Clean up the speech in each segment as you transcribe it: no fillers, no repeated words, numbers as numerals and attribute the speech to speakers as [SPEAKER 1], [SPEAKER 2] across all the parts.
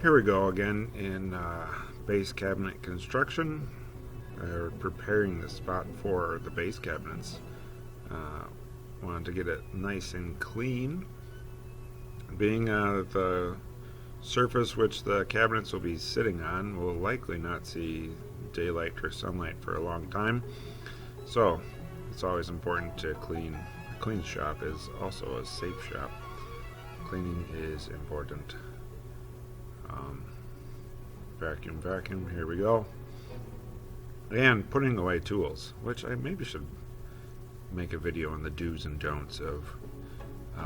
[SPEAKER 1] Here we go again in base cabinet construction. We're preparing the spot for the base cabinets. Wanted to get it nice and clean. Being the surface which the cabinets will be sitting on will likely not see daylight or sunlight for a long time. So it's always important to clean. A clean shop is also a safe shop. Cleaning is important. Vacuum, here we go. And putting away tools, which I maybe should make a video on the do's and don'ts of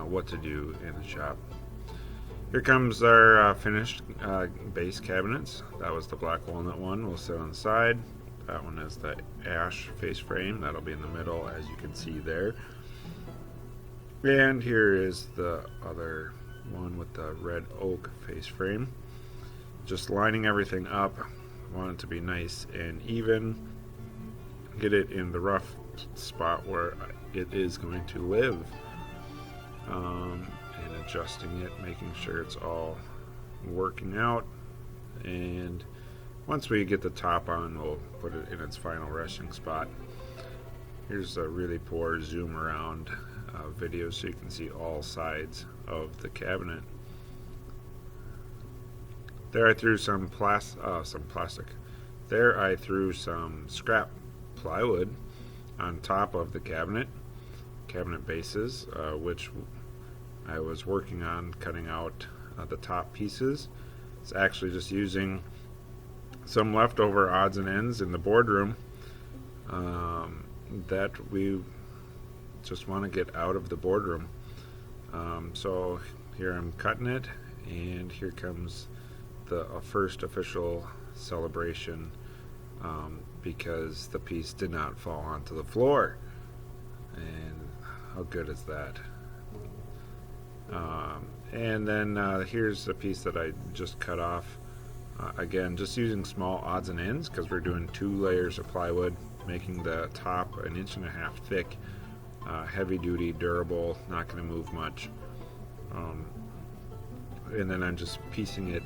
[SPEAKER 1] what to do in the shop. Here comes our finished base cabinets. That was the black walnut one, will sit on the side. That one is the ash face frame, that'll be in the middle as you can see there. And here is the other one with the red oak face frame. Just lining everything up. Want it to be nice and even. Get it in the rough spot where it is going to live. And adjusting it, making sure it's all working out. And once we get the top on, we'll put it in its final resting spot. Here's a really poor zoom around video so you can see all sides of the cabinet. There I threw some plastic. There I threw some scrap plywood on top of the cabinet bases, which I was working on cutting out the top pieces. It's actually just using some leftover odds and ends in the boardroom that we just want to get out of the boardroom. So here I'm cutting it, and here comes the first official celebration because the piece did not fall onto the floor. And how good is that? And then here's the piece that I just cut off. Again, just using small odds and ends because we're doing 2 layers of plywood, making the top 1.5 inches thick, heavy duty, durable, not going to move much. And then I'm just piecing it,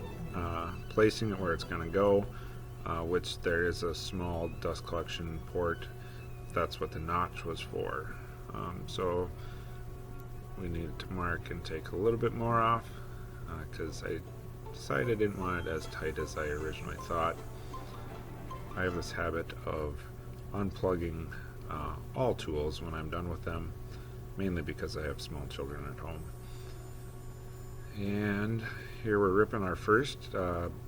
[SPEAKER 1] placing it where it's going to go, which there is a small dust collection port. That's what the notch was for. So we needed to mark and take a little bit more off because I decided I didn't want it as tight as I originally thought. I have this habit of unplugging all tools when I'm done with them, mainly because I have small children at home. And here we're ripping our first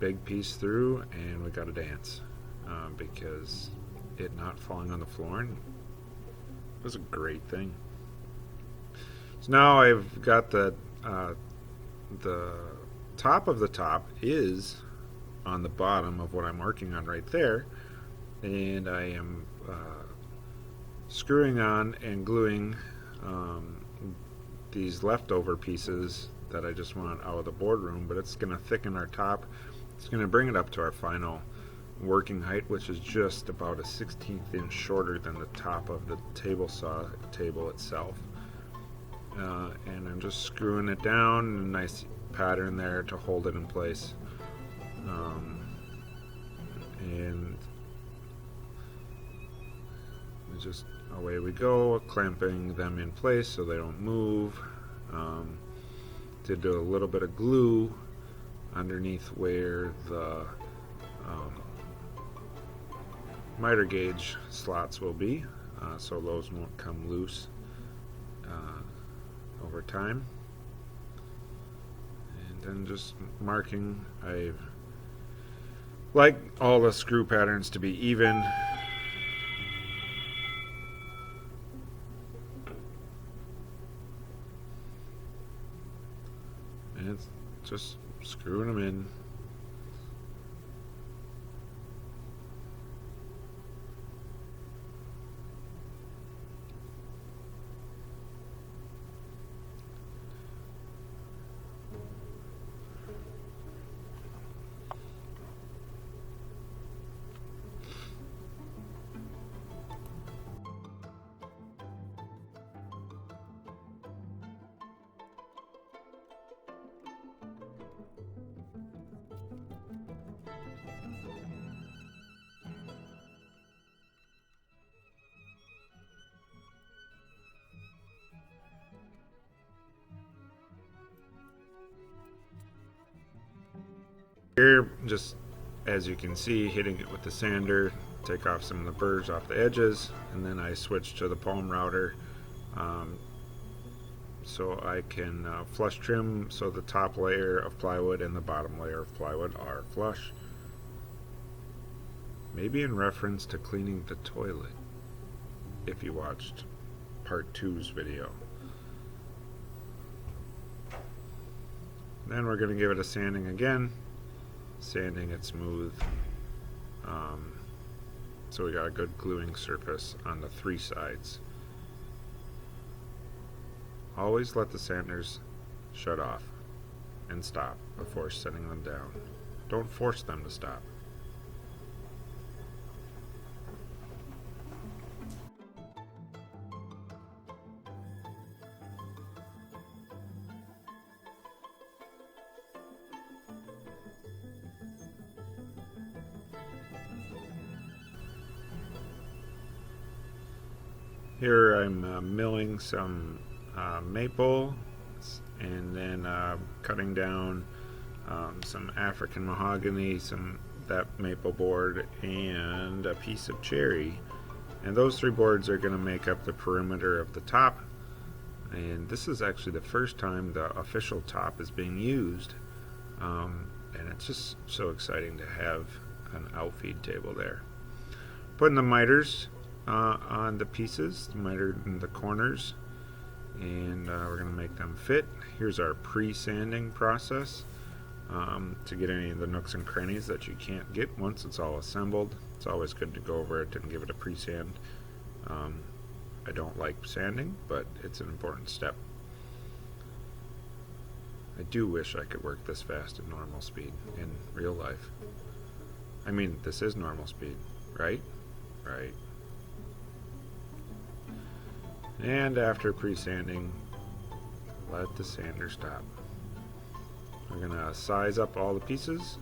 [SPEAKER 1] big piece through, and we got to dance because it not falling on the floor was a great thing. So now I've got the top of the top is on the bottom of what I'm working on right there, and I am screwing on and gluing these leftover pieces that I just want out of the boardroom, but it's going to thicken our top. It's going to bring it up to our final working height, which is just about a 1/16 inch shorter than the top of the table saw table itself. And I'm just screwing it down, a nice pattern there to hold it in place. And just away we go, clamping them in place so they don't move. Did do a little bit of glue underneath where the miter gauge slots will be, so those won't come loose over time. And then just marking. I like all the screw patterns to be even. And it's just screwing them in. Here, just as you can see, hitting it with the sander, take off some of the burrs off the edges, and then I switch to the palm router so I can flush trim so the top layer of plywood and the bottom layer of plywood are flush. Maybe in reference to cleaning the toilet, if you watched part 2's video. Then we're going to give it a sanding again, sanding it smooth, so we got a good gluing surface on the 3 sides. Always let the sanders shut off and stop before setting them down. Don't force them to stop. Here I'm milling some maple, and then cutting down some African mahogany, that maple board, and a piece of cherry. And those 3 boards are going to make up the perimeter of the top. And this is actually the first time the official top is being used. And it's just so exciting to have an outfeed table there. Putting the miters on the pieces, mitered in the corners, and we're going to make them fit. Here's our pre-sanding process to get any of the nooks and crannies that you can't get once it's all assembled. It's always good to go over it and give it a pre-sand. I don't like sanding, but it's an important step. I do wish I could work this fast at normal speed in real life. I mean, this is normal speed, right? Right. And after pre-sanding, let the sander stop. We're going to size up all the pieces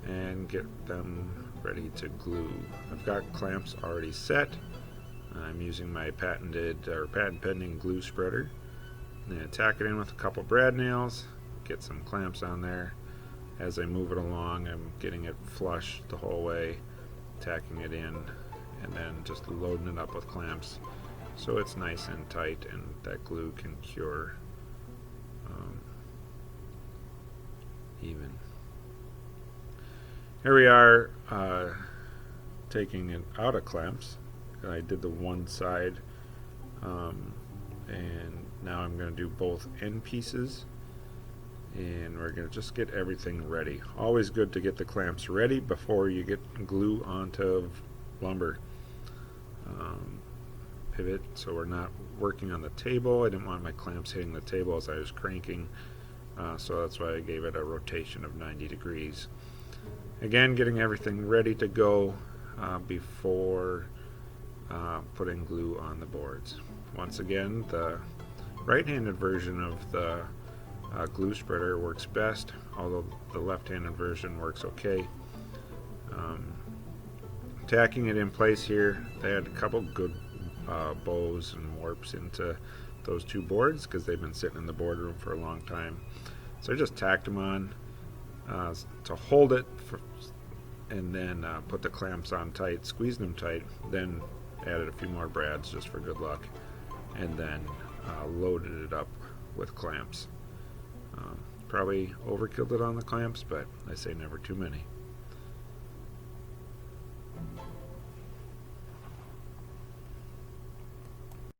[SPEAKER 1] and get them ready to glue. I've got clamps already set. I'm using my patent pending glue spreader. And tack it in with a couple brad nails, get some clamps on there. As I move it along, I'm getting it flush the whole way, tacking it in, and then just loading it up with clamps so it's nice and tight and that glue can cure even. Here we are taking it out of clamps. I did the one side, and now I'm going to do both end pieces, and we're going to just get everything ready. Always good to get the clamps ready before you get glue onto lumber. Pivot so we're not working on the table. I didn't want my clamps hitting the table as I was cranking, so that's why I gave it a rotation of 90 degrees. Again, getting everything ready to go before putting glue on the boards. Once again, the right-handed version of the glue spreader works best, although the left-handed version works okay. Tacking it in place here, they had a couple good bows and warps into those 2 boards because they've been sitting in the boardroom for a long time. So I just tacked them on to hold it and then put the clamps on tight, squeezed them tight, then added a few more brads just for good luck, and then loaded it up with clamps. Probably overkilled it on the clamps, but I say never too many.